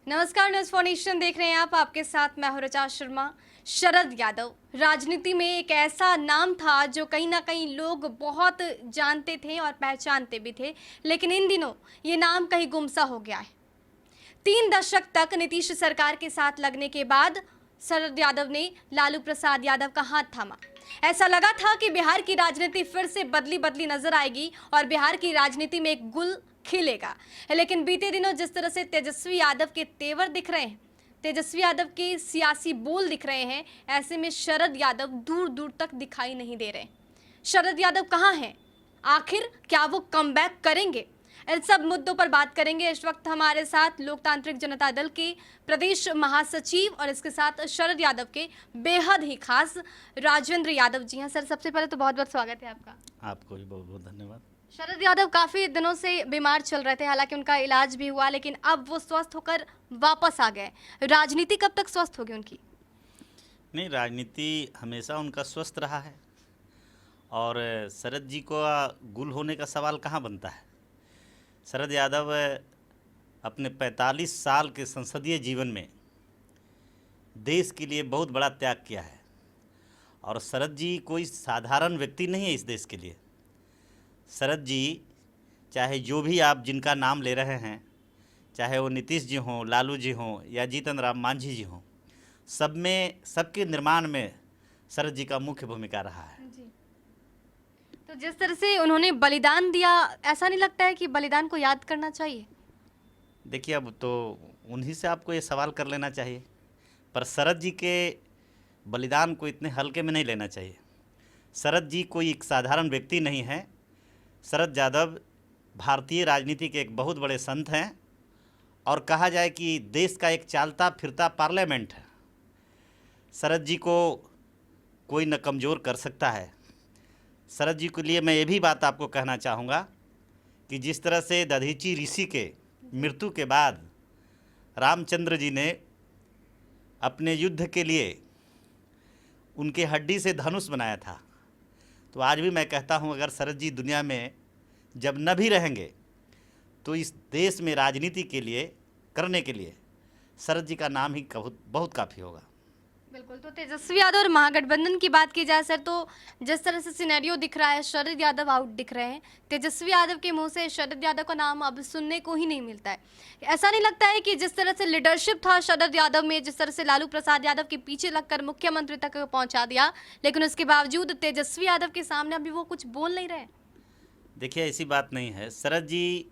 नमस्कार, news for nation देख रहे हैं आप। आपके साथ मैं हूं ऋचा शर्मा। शरद यादव राजनीति में एक ऐसा नाम था जो कहीं ना कहीं लोग बहुत जानते थे और पहचानते भी थे, लेकिन इन दिनों ये नाम कहीं गुमसा हो गया है। 3 दशक तक नीतीश सरकार के साथ लगने के बाद शरद यादव ने लालू प्रसाद यादव का हाथ थामा। ऐसा लगा था कि बिहार की राजनीति फिर से बदली बदली नजर आएगी और बिहार की राजनीति में एक गुल खिलेगा। लेकिन बीते दिनों जिस तरह से तेजस्वी यादव के तेवर दिख रहे हैं, तेजस्वी यादव के सियासी बोल दिख रहे हैं, ऐसे में शरद यादव दूर दूर तक दिखाई नहीं दे रहे। शरद यादव कहाँ हैं? आखिर क्या वो कमबैक करेंगे? इन सब मुद्दों पर बात करेंगे। इस वक्त हमारे साथ लोकतांत्रिक जनता दल के प्रदेश महासचिव और इसके साथ शरद यादव के बेहद ही खास राजेंद्र यादव जी हैं। सर, सबसे पहले तो बहुत बहुत स्वागत है आपका। आपको भी बहुत बहुत धन्यवाद। शरद यादव काफी दिनों से बीमार चल रहे थे, हालांकि उनका इलाज भी हुआ, लेकिन अब वो स्वस्थ होकर वापस आ गए। राजनीति कब तक स्वस्थ होगी उनकी? नहीं, राजनीति हमेशा उनका स्वस्थ रहा है और शरद जी को गुल होने का सवाल कहाँ बनता है। शरद यादव अपने 45 साल के संसदीय जीवन में देश के लिए बहुत बड़ा त्याग किया है और शरद जी कोई साधारण व्यक्ति नहीं है इस देश के लिए। शरद जी चाहे जो भी आप जिनका नाम ले रहे हैं, चाहे वो नीतीश जी हों, लालू जी हों या जीतन राम मांझी जी हों, सब में सबके निर्माण में शरद जी का मुख्य भूमिका रहा है। जी। तो जिस तरह से उन्होंने बलिदान दिया, ऐसा नहीं लगता है कि बलिदान को याद करना चाहिए? देखिए, अब तो उन्हीं से आपको ये सवाल कर लेना चाहिए, पर शरद जी के बलिदान को इतने हल्के में नहीं लेना चाहिए। शरद जी कोई एक साधारण व्यक्ति नहीं है। शरद यादव भारतीय राजनीति के एक बहुत बड़े संत हैं और कहा जाए कि देश का एक चालता फिरता पार्लियामेंट है। शरद जी को कोई न कमज़ोर कर सकता है। शरद जी के लिए मैं ये भी बात आपको कहना चाहूँगा कि जिस तरह से दधीची ऋषि के मृत्यु के बाद रामचंद्र जी ने अपने युद्ध के लिए उनके हड्डी से धनुष बनाया था, तो आज भी मैं कहता हूँ अगर शरद जी दुनिया में जब न भी रहेंगे तो इस देश में राजनीति के लिए करने के लिए शरद जी का नाम ही बहुत काफ़ी होगा। बिल्कुल। तो तेजस्वी यादव और महागठबंधन की बात की जाए सर, तो जिस तरह से सिनेरियो दिख रहा है, शरद यादव आउट दिख रहे हैं। तेजस्वी यादव के मुंह से शरद यादव का नाम अब सुनने को ही नहीं मिलता है। ऐसा नहीं लगता है कि जिस तरह से लीडरशिप था शरद यादव में, जिस तरह से लालू प्रसाद यादव के पीछे लगकर मुख्यमंत्री तक पहुंचा दिया, लेकिन उसके बावजूद तेजस्वी यादव के सामने अभी वो कुछ बोल नहीं रहे? देखिए, ऐसी बात नहीं है। शरद जी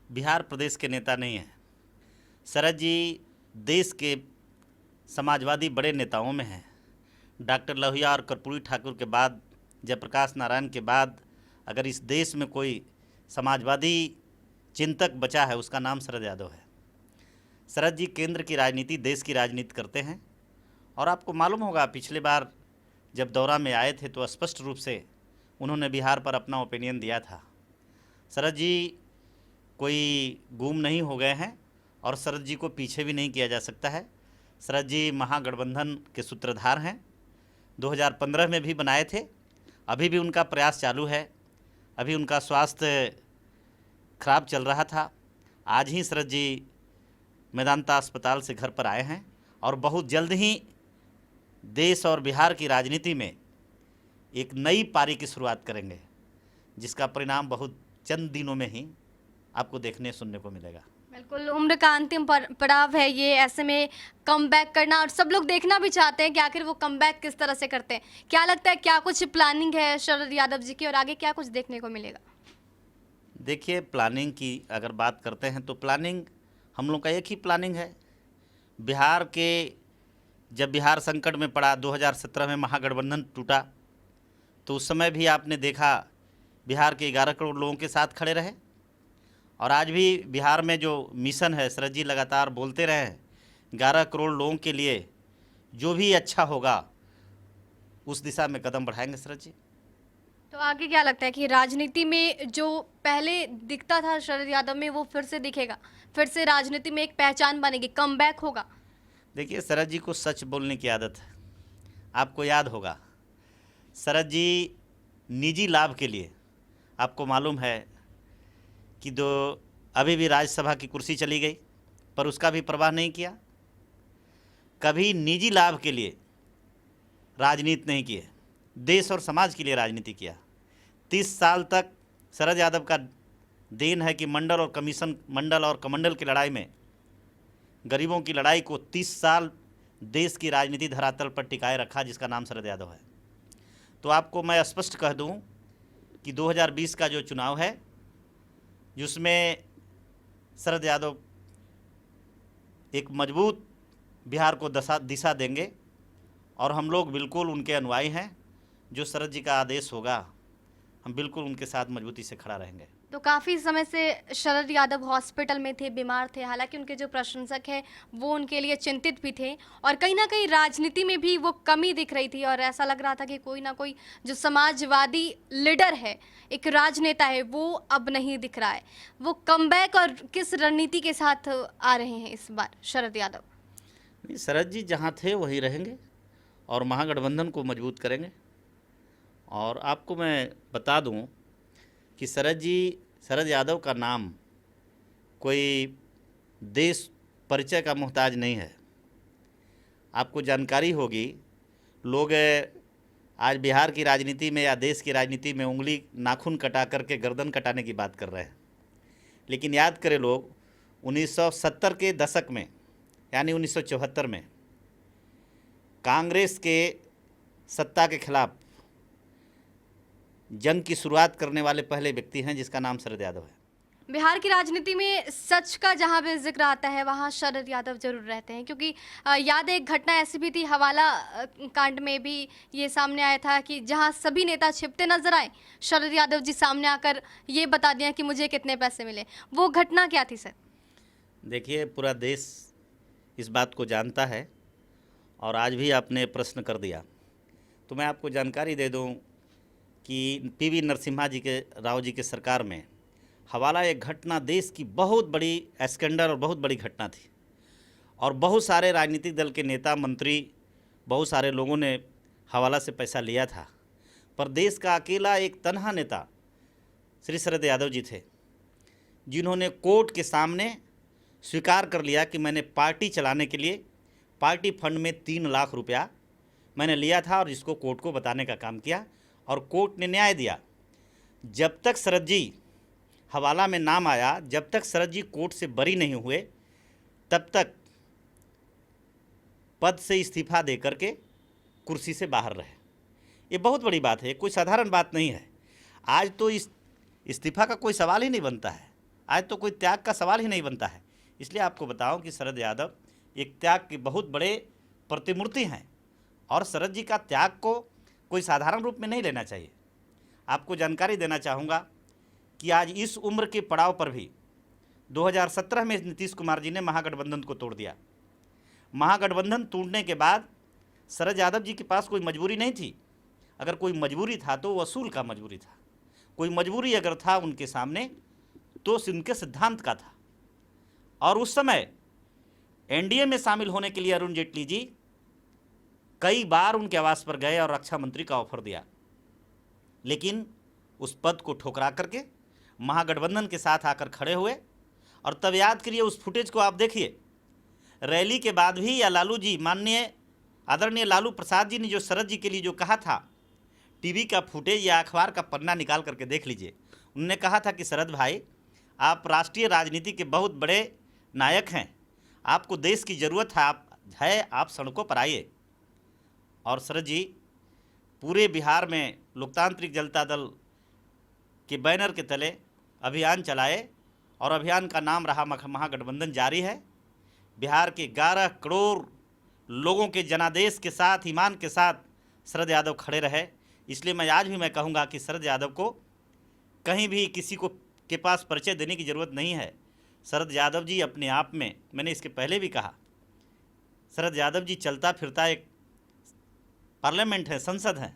बिहार प्रदेश के नेता नहीं हैं। शरद जी देश के समाजवादी बड़े नेताओं में हैं। डॉक्टर लोहिया और कर्पूरी ठाकुर के बाद, जयप्रकाश नारायण के बाद अगर इस देश में कोई समाजवादी चिंतक बचा है, उसका नाम शरद यादव है। शरद जी केंद्र की राजनीति, देश की राजनीति करते हैं और आपको मालूम होगा पिछले बार जब दौरा में आए थे तो स्पष्ट रूप से उन्होंने बिहार पर अपना ओपिनियन दिया था। शरद जी कोई गुम नहीं हो गए हैं और शरद जी को पीछे भी नहीं किया जा सकता है। शरद जी महागठबंधन के सूत्रधार हैं। 2015 में भी बनाए थे, अभी भी उनका प्रयास चालू है। अभी उनका स्वास्थ्य खराब चल रहा था। आज ही शरद जी मेदांता अस्पताल से घर पर आए हैं और बहुत जल्द ही देश और बिहार की राजनीति में एक नई पारी की शुरुआत करेंगे, जिसका परिणाम बहुत चंद दिनों में ही आपको देखने सुनने को मिलेगा। बिल्कुल, उम्र का अंतिम पड़ाव है ये। ऐसे में कमबैक करना, और सब लोग देखना भी चाहते हैं कि आखिर वो कमबैक किस तरह से करते हैं। क्या लगता है, क्या कुछ प्लानिंग है शरद यादव जी की और आगे क्या कुछ देखने को मिलेगा? देखिए, प्लानिंग की अगर बात करते हैं तो प्लानिंग हम लोग का एक ही प्लानिंग है। बिहार के जब बिहार संकट में पड़ा, 2017 में महागठबंधन टूटा, तो उस समय भी आपने देखा बिहार के 11 करोड़ लोगों के साथ खड़े रहे और आज भी बिहार में जो मिशन है, शरद जी लगातार बोलते रहे हैं 11 करोड़ लोगों के लिए जो भी अच्छा होगा उस दिशा में कदम बढ़ाएंगे शरद जी। तो आगे क्या लगता है कि राजनीति में जो पहले दिखता था शरद यादव में, वो फिर से दिखेगा? फिर से राजनीति में एक पहचान बनेगी, कमबैक होगा? देखिए, शरद जी को सच बोलने की आदत है। आपको याद होगा शरद जी निजी लाभ के लिए, आपको मालूम है कि अभी भी राज्यसभा की कुर्सी चली गई पर उसका भी परवाह नहीं किया। कभी निजी लाभ के लिए राजनीति नहीं की है, देश और समाज के लिए राजनीति किया। 30 साल तक शरद यादव का देन है कि मंडल और कमंडल की लड़ाई में, गरीबों की लड़ाई को 30 साल देश की राजनीति धरातल पर टिकाए रखा, जिसका नाम शरद यादव है। तो आपको मैं स्पष्ट कह दूं कि 2020 का जो चुनाव है, जिसमें शरद यादव एक मजबूत बिहार को दिशा देंगे और हम लोग बिल्कुल उनके अनुयायी हैं। जो शरद जी का आदेश होगा, हम बिल्कुल उनके साथ मजबूती से खड़ा रहेंगे। तो काफ़ी समय से शरद यादव हॉस्पिटल में थे, बीमार थे। हालांकि उनके जो प्रशंसक हैं वो उनके लिए चिंतित भी थे और कहीं ना कहीं राजनीति में भी वो कमी दिख रही थी और ऐसा लग रहा था कि कोई ना कोई जो समाजवादी लीडर है, एक राजनेता है, वो अब नहीं दिख रहा है। वो कमबैक और किस रणनीति के साथ आ रहे हैं इस बार शरद यादव? नहीं, शरद जी जहाँ थे वहीं रहेंगे और महागठबंधन को मजबूत करेंगे। और आपको मैं बता दूं कि शरद यादव का नाम कोई देश परिचय का मोहताज नहीं है। आपको जानकारी होगी, लोग आज बिहार की राजनीति में या देश की राजनीति में उंगली नाखून कटा करके गर्दन कटाने की बात कर रहे हैं। लेकिन याद करें लोग, 1970 के दशक में यानी 1974 में कांग्रेस के सत्ता के खिलाफ जंग की शुरुआत करने वाले पहले व्यक्ति हैं, जिसका नाम शरद यादव है। बिहार की राजनीति में सच का जहां भी जिक्र आता है वहां शरद यादव जरूर रहते हैं, क्योंकि याद है एक घटना ऐसी भी थी, हवाला कांड में भी ये सामने आया था कि जहां सभी नेता छिपते नजर आए, शरद यादव जी सामने आकर ये बता दिया कि मुझे कितने पैसे मिले। वो घटना क्या थी सर? देखिए, पूरा देश इस बात को जानता है और आज भी आपने प्रश्न कर दिया तो मैं आपको जानकारी दे दूं कि पीवी नरसिम्हा जी के राव जी के सरकार में हवाला एक घटना देश की बहुत बड़ी स्कैंडल और बहुत बड़ी घटना थी और बहुत सारे राजनीतिक दल के नेता मंत्री, बहुत सारे लोगों ने हवाला से पैसा लिया था। पर देश का अकेला एक तन्हा नेता श्री शरद यादव जी थे, जिन्होंने कोर्ट के सामने स्वीकार कर लिया कि मैंने पार्टी चलाने के लिए पार्टी फंड में 3 लाख रुपया मैंने लिया था और इसको कोर्ट को बताने का काम किया और कोर्ट ने न्याय दिया। जब तक शरद जी हवाला में नाम आया, जब तक शरद जी कोर्ट से बरी नहीं हुए, तब तक पद से इस्तीफा दे करके कुर्सी से बाहर रहे। ये बहुत बड़ी बात है, कोई साधारण बात नहीं है। आज तो इस इस्तीफा का कोई सवाल ही नहीं बनता है, आज तो कोई त्याग का सवाल ही नहीं बनता है। इसलिए आपको बताऊं कि शरद यादव एक त्याग के बहुत बड़े प्रतिमूर्ति हैं और शरद जी का त्याग को कोई साधारण रूप में नहीं लेना चाहिए। आपको जानकारी देना चाहूँगा कि आज इस उम्र के पड़ाव पर भी 2017 में नीतीश कुमार जी ने महागठबंधन को तोड़ दिया। महागठबंधन टूटने के बाद शरद यादव जी के पास कोई मजबूरी नहीं थी। अगर कोई मजबूरी था तो वसूल का मजबूरी था। कोई मजबूरी अगर था उनके सामने तो उनके सिद्धांत का था। और उस समय एनडीए में शामिल होने के लिए अरुण जेटली जी कई बार उनके आवास पर गए और रक्षा मंत्री का ऑफर दिया, लेकिन उस पद को ठुकरा करके महागठबंधन के साथ आकर खड़े हुए। और तब याद करिए, उस फुटेज को आप देखिए, रैली के बाद भी या लालू जी, माननीय आदरणीय लालू प्रसाद जी ने जो शरद जी के लिए जो कहा था, टीवी का फुटेज या अखबार का पन्ना निकाल करके देख लीजिए। उन्होंने कहा था कि शरद भाई, आप राष्ट्रीय राजनीति के बहुत बड़े नायक हैं, आपको देश की ज़रूरत है, आप सड़कों पर आइए। और शरद जी पूरे बिहार में लोकतांत्रिक जनता दल के बैनर के तले अभियान चलाए और अभियान का नाम रहा महागठबंधन जारी है। बिहार के 11 करोड़ लोगों के जनादेश के साथ, ईमान के साथ शरद यादव खड़े रहे। इसलिए मैं आज भी कहूँगा कि शरद यादव को कहीं भी किसी को के पास परिचय देने की ज़रूरत नहीं है। शरद यादव जी अपने आप में, मैंने इसके पहले भी कहा, शरद यादव जी चलता फिरता एक पार्लियामेंट है, संसद है।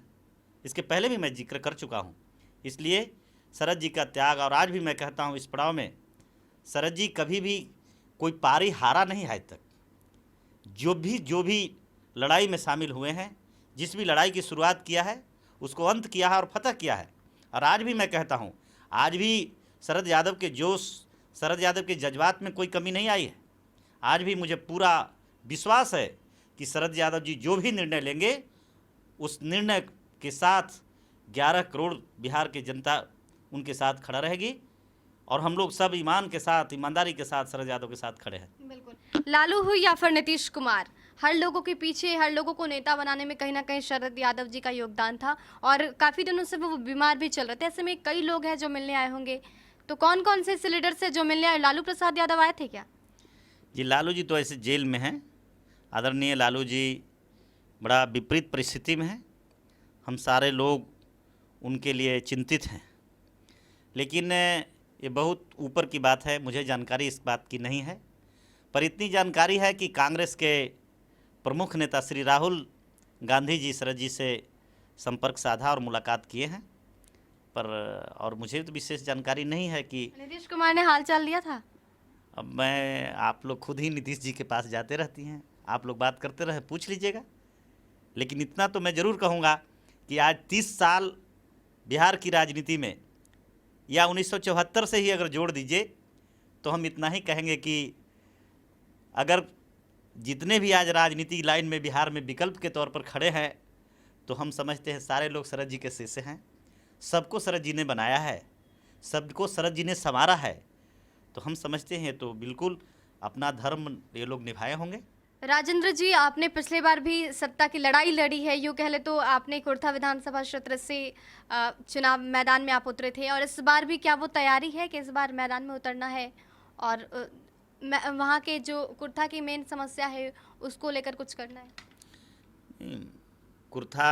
इसके पहले भी मैं जिक्र कर चुका हूँ। इसलिए शरद जी का त्याग, और आज भी मैं कहता हूँ इस पड़ाव में शरद जी कभी भी कोई पारी हारा नहीं है आज तक। जो भी लड़ाई में शामिल हुए हैं, जिस भी लड़ाई की शुरुआत किया है उसको अंत किया है और फतह किया है। और आज भी मैं कहता हूँ, आज भी शरद यादव के जोश, शरद यादव के जज्बात में कोई कमी नहीं आई है। आज भी मुझे पूरा विश्वास है कि शरद यादव जी जो भी निर्णय लेंगे उस निर्णय के साथ 11 करोड़ बिहार की जनता उनके साथ खड़ा रहेगी और हम लोग सब ईमान के साथ, ईमानदारी के साथ शरद यादव के साथ खड़े हैं। बिल्कुल, लालू हो या फिर नीतीश कुमार, हर लोगों के पीछे, हर लोगों को नेता बनाने में कहीं ना कहीं शरद यादव जी का योगदान था और काफ़ी दिनों से वो बीमार भी चल रहे थे। ऐसे में कई लोग हैं जो मिलने आए होंगे, तो कौन कौन से ऐसे लीडर से जो मिलने आए? लालू प्रसाद यादव आए थे क्या? जी, लालू जी तो ऐसे जेल में हैं। आदरणीय लालू जी बड़ा विपरीत परिस्थिति में हैं। हम सारे लोग उनके लिए चिंतित हैं, लेकिन ये बहुत ऊपर की बात है, मुझे जानकारी इस बात की नहीं है। पर इतनी जानकारी है कि कांग्रेस के प्रमुख नेता श्री राहुल गांधी जी शरद जी से संपर्क साधा और मुलाकात किए हैं। पर और मुझे तो विशेष जानकारी नहीं है कि नीतीश कुमार ने हालचाल लिया था। अब मैं, आप लोग खुद ही नीतीश जी के पास जाते रहती हैं, आप लोग बात करते रहे, पूछ लीजिएगा। लेकिन इतना तो मैं ज़रूर कहूँगा कि आज 30 साल बिहार की राजनीति में, या 1974 से ही अगर जोड़ दीजिए, तो हम इतना ही कहेंगे कि अगर जितने भी आज राजनीति लाइन में बिहार में विकल्प के तौर पर खड़े हैं, तो हम समझते हैं सारे लोग शरद जी के शिष्य हैं। सबको शरद जी ने बनाया है, सबको शरद जी ने संवारा है, तो हम समझते हैं तो बिल्कुल अपना धर्म ये लोग निभाए होंगे। राजेंद्र जी, आपने पिछले बार भी सत्ता की लड़ाई लड़ी है, यूँ कह ले तो आपने कुर्था विधानसभा क्षेत्र से चुनाव मैदान में आप उतरे थे, और इस बार भी क्या वो तैयारी है कि इस बार मैदान में उतरना है और वहाँ के जो कुर्था की मेन समस्या है उसको लेकर कुछ करना है? कुर्था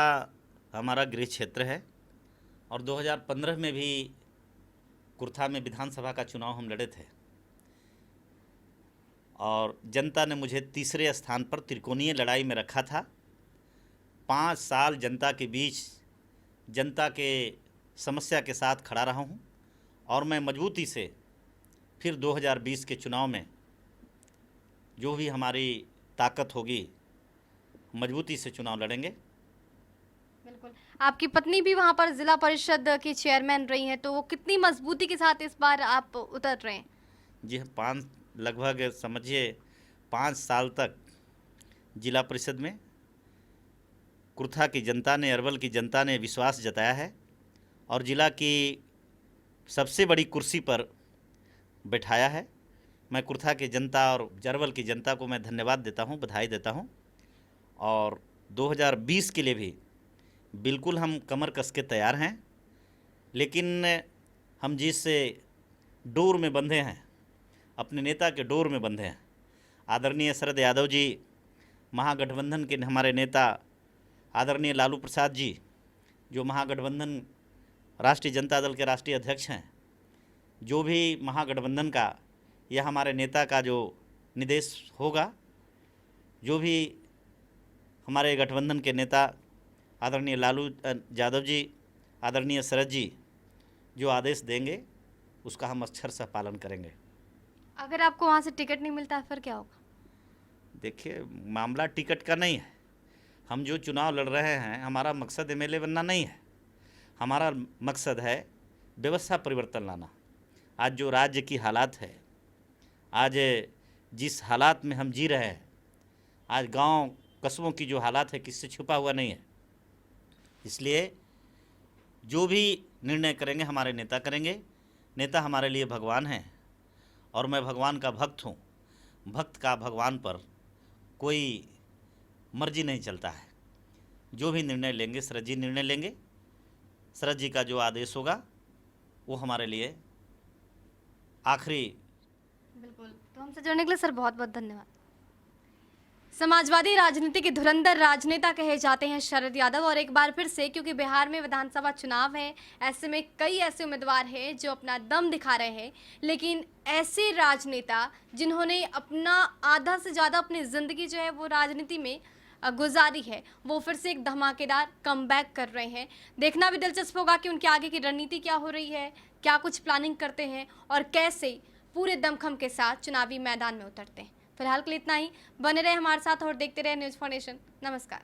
हमारा गृह क्षेत्र है और 2015 में भी कुर्था में विधानसभा का चुनाव हम लड़े थे और जनता ने मुझे तीसरे स्थान पर त्रिकोणीय लड़ाई में रखा था। 5 साल जनता के बीच, जनता के समस्या के साथ खड़ा रहा हूँ और मैं मजबूती से फिर 2020 के चुनाव में जो भी हमारी ताकत होगी, मजबूती से चुनाव लड़ेंगे। बिल्कुल, आपकी पत्नी भी वहाँ पर जिला परिषद की चेयरमैन रही हैं, तो वो कितनी मजबूती के साथ इस बार आप उतर रहे हैं? जी, हम लगभग समझिए 5 साल तक जिला परिषद में कुर्था की जनता ने, अरवल की जनता ने विश्वास जताया है और ज़िला की सबसे बड़ी कुर्सी पर बैठाया है। मैं कुर्था की जनता और अरवल की जनता को मैं धन्यवाद देता हूँ, बधाई देता हूँ। और 2020 के लिए भी बिल्कुल हम कमर कस के तैयार हैं, लेकिन हम जिस डोर में बंधे हैं, अपने नेता के डोर में बंधे हैं। आदरणीय शरद यादव जी, महागठबंधन के हमारे नेता आदरणीय लालू प्रसाद जी, जो महागठबंधन राष्ट्रीय जनता दल के राष्ट्रीय अध्यक्ष हैं, जो भी महागठबंधन का या हमारे नेता का जो निर्देश होगा, जो भी हमारे गठबंधन के नेता आदरणीय लालू यादव जी, आदरणीय शरद जी जो आदेश देंगे उसका हम अक्षरशः पालन करेंगे। अगर आपको वहाँ से टिकट नहीं मिलता फिर क्या होगा? देखिए, मामला टिकट का नहीं है। हम जो चुनाव लड़ रहे हैं, हमारा मकसद एमएलए बनना नहीं है। हमारा मकसद है व्यवस्था परिवर्तन लाना। आज जो राज्य की हालात है, आज जिस हालात में हम जी रहे हैं, आज गांव कस्बों की जो हालात है किससे छुपा हुआ नहीं है। इसलिए जो भी निर्णय करेंगे हमारे नेता करेंगे। नेता हमारे लिए भगवान हैं और मैं भगवान का भक्त हूँ। भक्त का भगवान पर कोई मर्जी नहीं चलता है। जो भी निर्णय लेंगे शरद जी निर्णय लेंगे। शरद जी का जो आदेश होगा वो हमारे लिए आखिरी। बिल्कुल, तो हमसे जुड़ने के लिए सर बहुत बहुत धन्यवाद। समाजवादी राजनीति के धुरंधर राजनेता कहे जाते हैं शरद यादव, और एक बार फिर से क्योंकि बिहार में विधानसभा चुनाव है, ऐसे में कई ऐसे उम्मीदवार हैं जो अपना दम दिखा रहे हैं, लेकिन ऐसे राजनेता जिन्होंने अपना आधा से ज़्यादा अपनी ज़िंदगी जो है वो राजनीति में गुजारी है, वो फिर से एक धमाकेदार कमबैक कर रहे हैं। देखना भी दिलचस्प होगा कि उनके आगे की रणनीति क्या हो रही है, क्या कुछ प्लानिंग करते हैं और कैसे पूरे दमखम के साथ चुनावी मैदान में उतरते हैं। फिलहाल के लिए इतना ही। बने रहे हमारे साथ और देखते रहे न्यूज़ फॉर नेशन। नमस्कार।